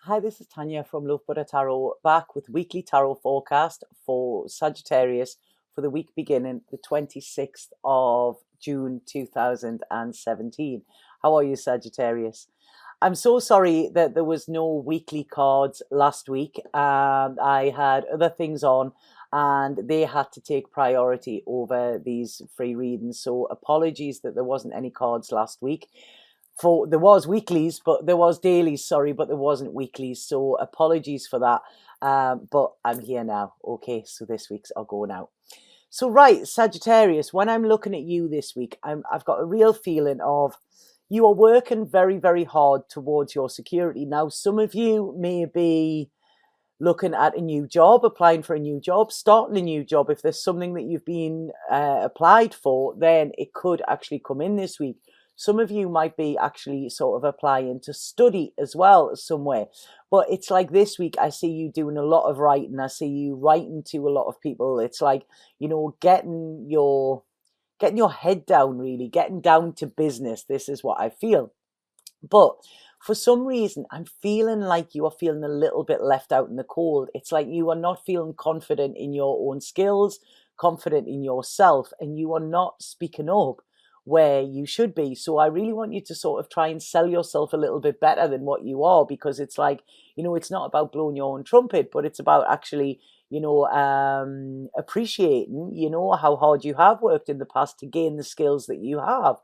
Hi, this is Tanya from Love Buddha Tarot, back with weekly tarot forecast for Sagittarius for the week beginning the 26th of June 2017. How are you, Sagittarius? I'm so sorry that there was no weekly cards last week. I had other things on and they had to take priority over these free readings. So apologies that there wasn't any cards last week. There was weeklies, but there was dailies, sorry, but there wasn't weeklies. So apologies for that. But I'm here now. Okay, so this week's I'll go now. So right, Sagittarius, when I'm looking at you this week, I've got a real feeling of you are working very, very hard towards your security. Now, some of you may be looking at a new job, applying for a new job, starting a new job. If there's something that you've been applied for, then it could actually come in this week. Some of you might be actually sort of applying to study as well somewhere. But it's like this week, I see you doing a lot of writing. I see you writing to a lot of people. It's like, you know, getting your head down, really, getting down to business. This is what I feel. But for some reason, I'm feeling like you are feeling a little bit left out in the cold. It's like you are not feeling confident in your own skills, confident in yourself, and you are not speaking up where you should be. So I really want you to sort of try and sell yourself a little bit better than what you are, because it's like, you know, it's not about blowing your own trumpet, but it's about actually, you know, appreciating, you know, how hard you have worked in the past to gain the skills that you have.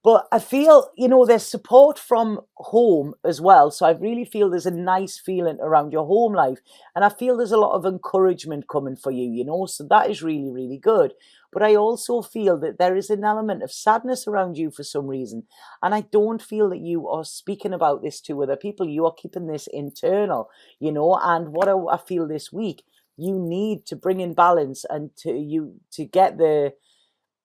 But I feel, you know, there's support from home as well. So I really feel there's a nice feeling around your home life. And I feel there's a lot of encouragement coming for you, you know, so that is really, really good. But I also feel that there is an element of sadness around you for some reason. And I don't feel that you are speaking about this to other people. You are keeping this internal, you know, and what I feel this week, you need to bring in balance and to get the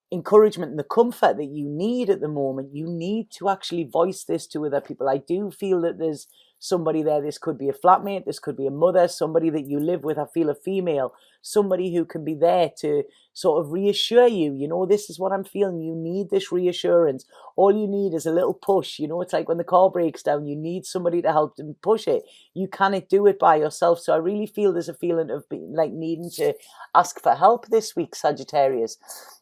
encouragement and the comfort that you need at the moment. You need to actually voice this to other people. I do feel that there's somebody there. This could be a flatmate, this could be a mother, somebody that you live with. I feel a female, somebody who can be there to sort of reassure you, you know, this is what I'm feeling. You need this reassurance. All you need is a little push. You know, it's like when the car breaks down, you need somebody to help them push it. You cannot do it by yourself. So I really feel there's a feeling of being like needing to ask for help this week, Sagittarius,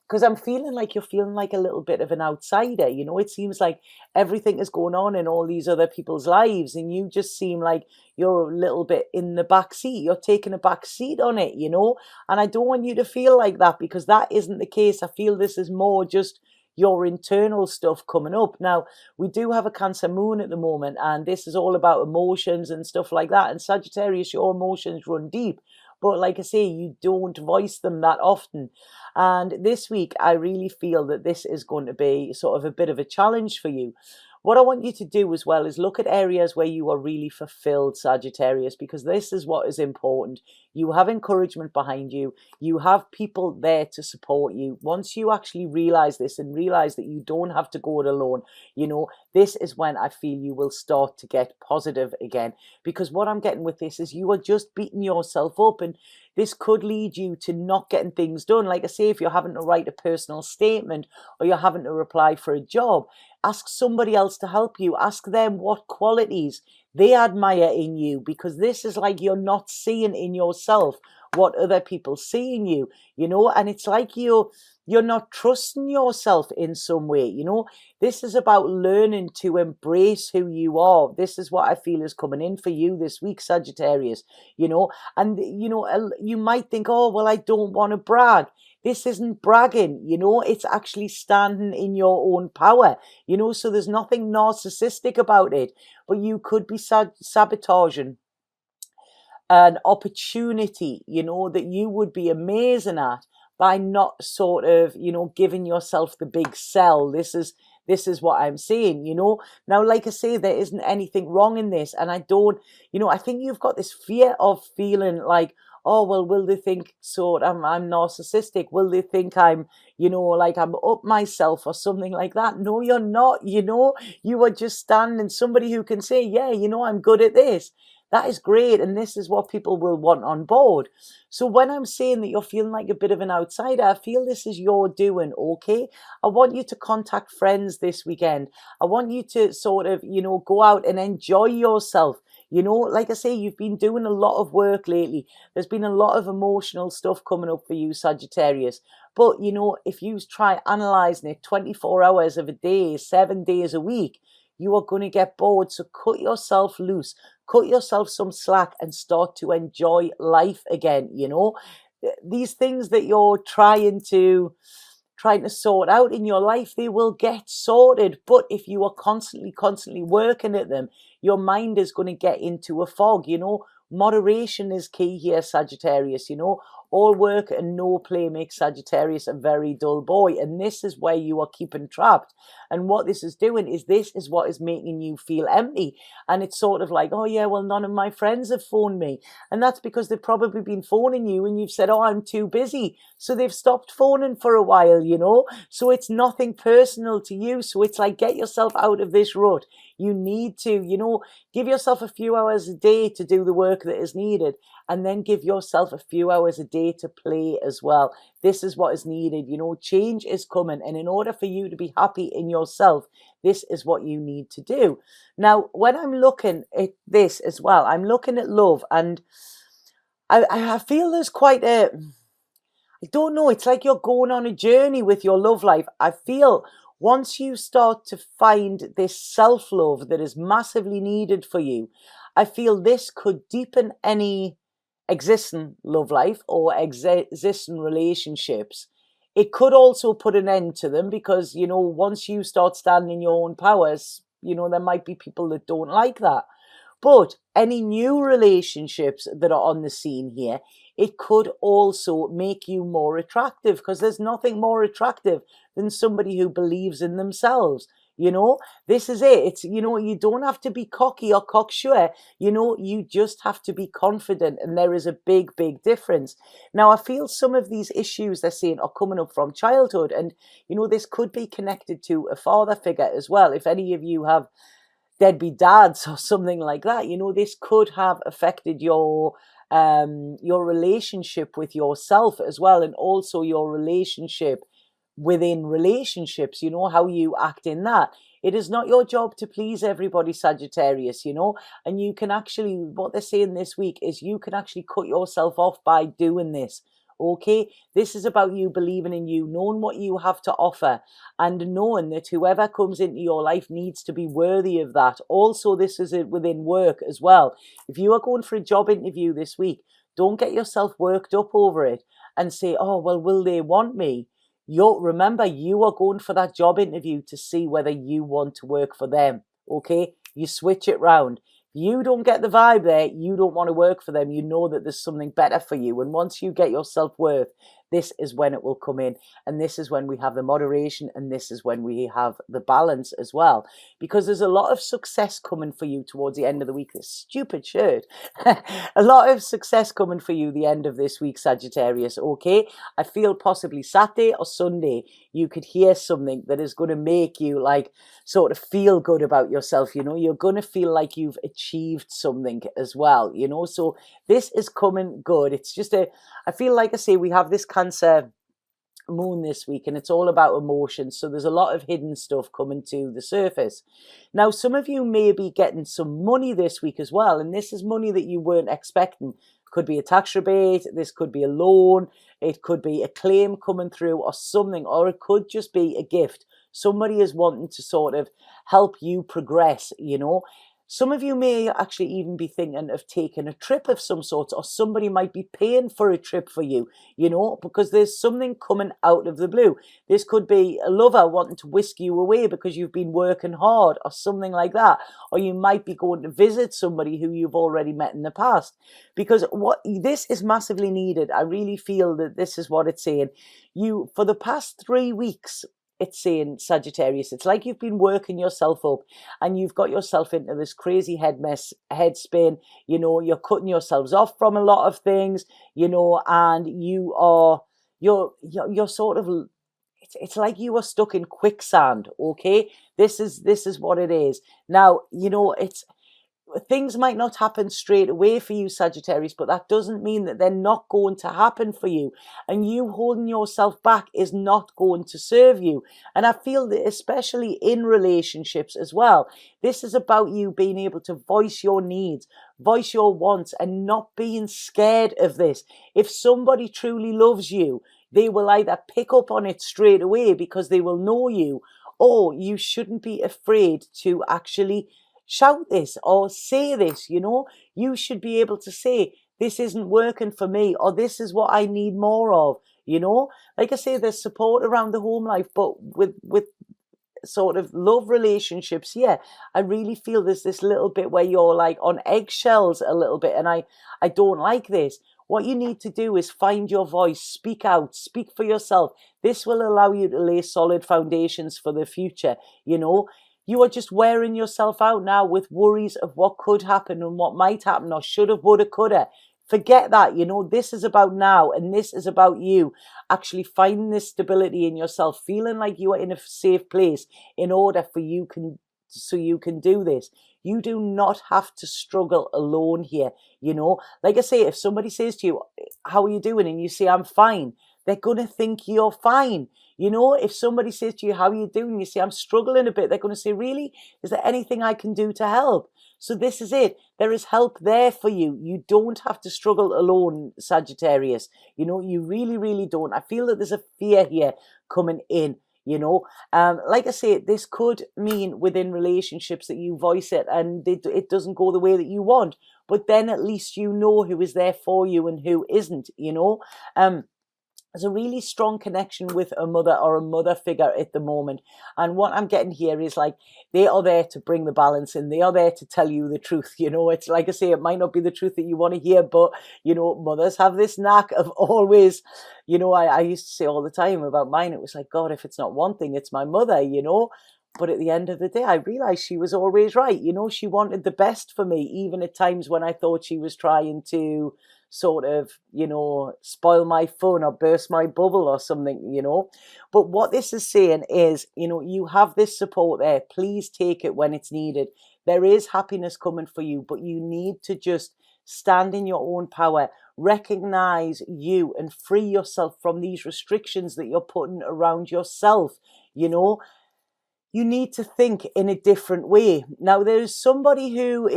because I'm feeling like you're feeling like a little bit of an outsider. You know, it seems like everything is going on in all these other people's lives, and you just seem like you're a little bit in the back seat. You're taking a back seat on it, you know, and I don't want you to feel like that, because that isn't the case. I feel this is more just your internal stuff coming up. Now, we do have a Cancer moon at the moment, and this is all about emotions and stuff like that. And Sagittarius, your emotions run deep. But like I say, you don't voice them that often. And this week, I really feel that this is going to be sort of a bit of a challenge for you. What I want you to do as well is look at areas where you are really fulfilled, Sagittarius, because this is what is important. You have encouragement behind you. You have people there to support you. Once you actually realize this and realize that you don't have to go it alone, you know, this is when I feel you will start to get positive again. Because what I'm getting with this is you are just beating yourself up, and this could lead you to not getting things done. Like I say, if you're having to write a personal statement or you're having to reply for a job, ask somebody else to help you. Ask them what qualities they admire in you, because this is like you're not seeing in yourself what other people see in you, you know, and it's like you're not trusting yourself in some way, you know. This is about learning to embrace who you are. This is what I feel is coming in for you this week, Sagittarius, you know. And, you know, you might think, oh, well, I don't want to brag. This isn't bragging, you know, it's actually standing in your own power, you know, so there's nothing narcissistic about it, but you could be sabotaging an opportunity, you know, that you would be amazing at by not sort of, you know, giving yourself the big sell. This is what I'm saying, you know. Now, like I say, there isn't anything wrong in this. And I don't, you know, I think you've got this fear of feeling like, oh, well, will they think so I'm narcissistic? Will they think I'm, you know, like I'm up myself or something like that? No, you're not, you know. You are just standing, somebody who can say, yeah, you know, I'm good at this. That is great. And this is what people will want on board. So when I'm saying that you're feeling like a bit of an outsider, I feel this is your doing, okay? I want you to contact friends this weekend. I want you to sort of, you know, go out and enjoy yourself. You know, like I say, you've been doing a lot of work lately. There's been a lot of emotional stuff coming up for you, Sagittarius. But, you know, if you try analysing it 24 hours of a day, 7 days a week, you are going to get bored. So cut yourself loose, cut yourself some slack and start to enjoy life again, you know. These things that you're trying to sort out in your life, they will get sorted. But if you are constantly working at them, your mind is going to get into a fog, you know. Moderation is key here, Sagittarius, you know. All work and no play makes Sagittarius a very dull boy. And this is where you are keeping trapped. And what this is doing is this is what is making you feel empty. And it's sort of like, oh yeah, well, none of my friends have phoned me. And that's because they've probably been phoning you and you've said, oh, I'm too busy. So they've stopped phoning for a while, you know. So it's nothing personal to you. So it's like, get yourself out of this rut. You need to, you know, give yourself a few hours a day to do the work that is needed, and then give yourself a few hours a day to play as well. This is what is needed. You know, change is coming. And in order for you to be happy in yourself, this is what you need to do. Now, when I'm looking at this as well, I'm looking at love, and I feel there's quite a, I don't know, it's like you're going on a journey with your love life. I feel once you start to find this self-love that is massively needed for you, I feel this could deepen any existing love life or existing relationships. It could also put an end to them because, you know, once you start standing in your own powers, you know, there might be people that don't like that. But any new relationships that are on the scene here, it could also make you more attractive, because there's nothing more attractive than somebody who believes in themselves. You know, this is it. It's, you know, you don't have to be cocky or cocksure. You know, you just have to be confident. And there is a big difference. Now, I feel some of these issues they're saying are coming up from childhood. And, you know, this could be connected to a father figure as well. If any of you have deadbeat dads or something like that, you know, this could have affected your relationship with yourself as well, and also your relationship within relationships, you know, how you act in that. It is not your job to please everybody, Sagittarius, you know, and you can actually, what they're saying this week is you can actually cut yourself off by doing this. Okay, this is about you believing in you, knowing what you have to offer, and knowing that whoever comes into your life needs to be worthy of that. Also, this is within work as well. If you are going for a job interview this week, don't get yourself worked up over it and say, oh, well, will they want me? Remember, you are going for that job interview to see whether you want to work for them. Okay, you switch it round. You don't get the vibe there, you don't want to work for them, you know that there's something better for you. And once you get your self-worth, this is when it will come in. And this is when we have the moderation, and this is when we have the balance as well. Because there's a lot of success coming for you towards the end of the week. This stupid shirt. A lot of success coming for you the end of this week, Sagittarius, okay? I feel possibly Saturday or Sunday, you could hear something that is going to make you like sort of feel good about yourself, you know? You're going to feel like you've achieved something as well, you know? So this is coming good. It's just I feel like I say we have this Cancer moon this week, and it's all about emotions. So there's a lot of hidden stuff coming to the surface. Now, some of you may be getting some money this week as well, and this is money that you weren't expecting. Could be a tax rebate, this could be a loan, it could be a claim coming through or something, or it could just be a gift. Somebody is wanting to sort of help you progress, you know. Some of you may actually even be thinking of taking a trip of some sort, or somebody might be paying for a trip for you, you know, because there's something coming out of the blue. This could be a lover wanting to whisk you away because you've been working hard or something like that. Or you might be going to visit somebody who you've already met in the past, because what this is massively needed. I really feel that this is what it's saying. You, for the past 3 weeks, it's saying, Sagittarius, it's like you've been working yourself up and you've got yourself into this crazy head spin, you know, you're cutting yourselves off from a lot of things, you know, and you're sort of, it's like you are stuck in quicksand, okay? This is what it is. Now, you know, things might not happen straight away for you, Sagittarius, but that doesn't mean that they're not going to happen for you. And you holding yourself back is not going to serve you. And I feel that especially in relationships as well, this is about you being able to voice your needs, voice your wants, and not being scared of this. If somebody truly loves you, they will either pick up on it straight away because they will know you, or you shouldn't be afraid to actually shout this or say this. You should be able to say, this isn't working for me, or this is what I need more of. Like I say, there's support around the home life, but with sort of love relationships, yeah, I really feel there's this little bit where you're like on eggshells a little bit, and I don't like this. What you need to do is find your voice, speak out, speak for yourself. This will allow you to lay solid foundations for the future. You are just wearing yourself out now with worries of what could happen and what might happen, or shoulda, woulda, coulda. Forget that. This is about now, and this is about you actually finding this stability in yourself, feeling like you are in a safe place in order for you can do this. You do not have to struggle alone here. Like I say, if somebody says to you, how are you doing? And you say, I'm fine, they're going to think you're fine. If somebody says to you, how are you doing? You say, I'm struggling a bit. They're going to say, really? Is there anything I can do to help? So this is it. There is help there for you. You don't have to struggle alone, Sagittarius. You really, really don't. I feel that there's a fear here coming in. Like I say, this could mean within relationships that you voice it and it doesn't go the way that you want. But then at least you know who is there for you and who isn't. There's a really strong connection with a mother or a mother figure at the moment. And what I'm getting here is like, they are there to bring the balance in. They are there to tell you the truth. It's like I say, it might not be the truth that you want to hear, but, mothers have this knack of always, I used to say all the time about mine, it was like, God, if it's not one thing, it's my mother, But at the end of the day, I realized she was always right. She wanted the best for me, even at times when I thought she was trying to sort of, spoil my fun or burst my bubble or something, But what this is saying is, you have this support there. Please take it when it's needed. There is happiness coming for you, but you need to just stand in your own power, recognize you, and free yourself from these restrictions that you're putting around yourself. You need to think in a different way. Now, there's somebody who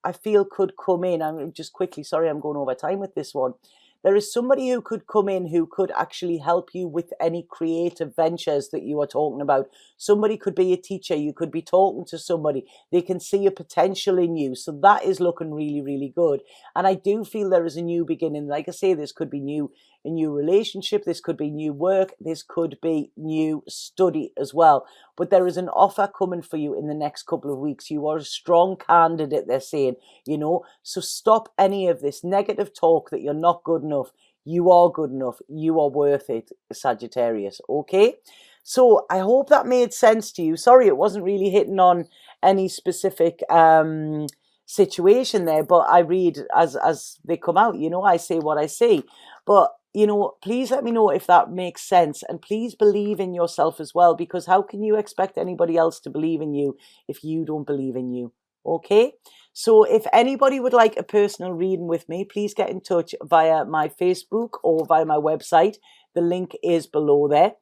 I feel could come in. I'm just quickly, sorry, I'm going over time with this one. There is somebody who could come in who could actually help you with any creative ventures that you are talking about. Somebody could be a teacher. You could be talking to somebody. They can see a potential in you. So that is looking really, really good. And I do feel there is a new beginning. Like I say, this could be a new relationship. This could be new work. This could be new study as well. But there is an offer coming for you in the next couple of weeks. You are a strong candidate, they're saying, So stop any of this negative talk that you're not good enough. You are good enough. You are worth it, Sagittarius. Okay? So I hope that made sense to you. Sorry, it wasn't really hitting on any specific situation there, but I read as they come out. I say what I say. But please let me know if that makes sense, and please believe in yourself as well, because how can you expect anybody else to believe in you if you don't believe in you? Okay, so if anybody would like a personal reading with me, please get in touch via my Facebook or via my website. The link is below there.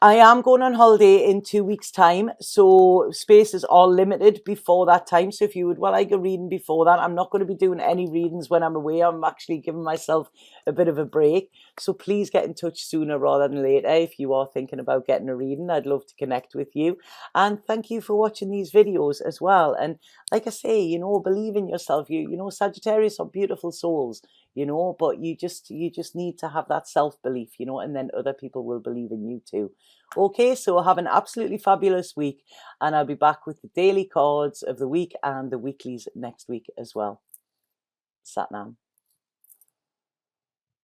I am going on holiday in 2 weeks' time, so spaces are limited before that time. So if you would like a reading before that, I'm not going to be doing any readings when I'm away. I'm actually giving myself a bit of a break. So please get in touch sooner rather than later if you are thinking about getting a reading. I'd love to connect with you. And thank you for watching these videos as well. And like I say, believe in yourself. Sagittarius are beautiful souls, but you just need to have that self-belief, and then other people will believe in you too. Okay, so have an absolutely fabulous week, and I'll be back with the daily cards of the week and the weeklies next week as well. Satnam.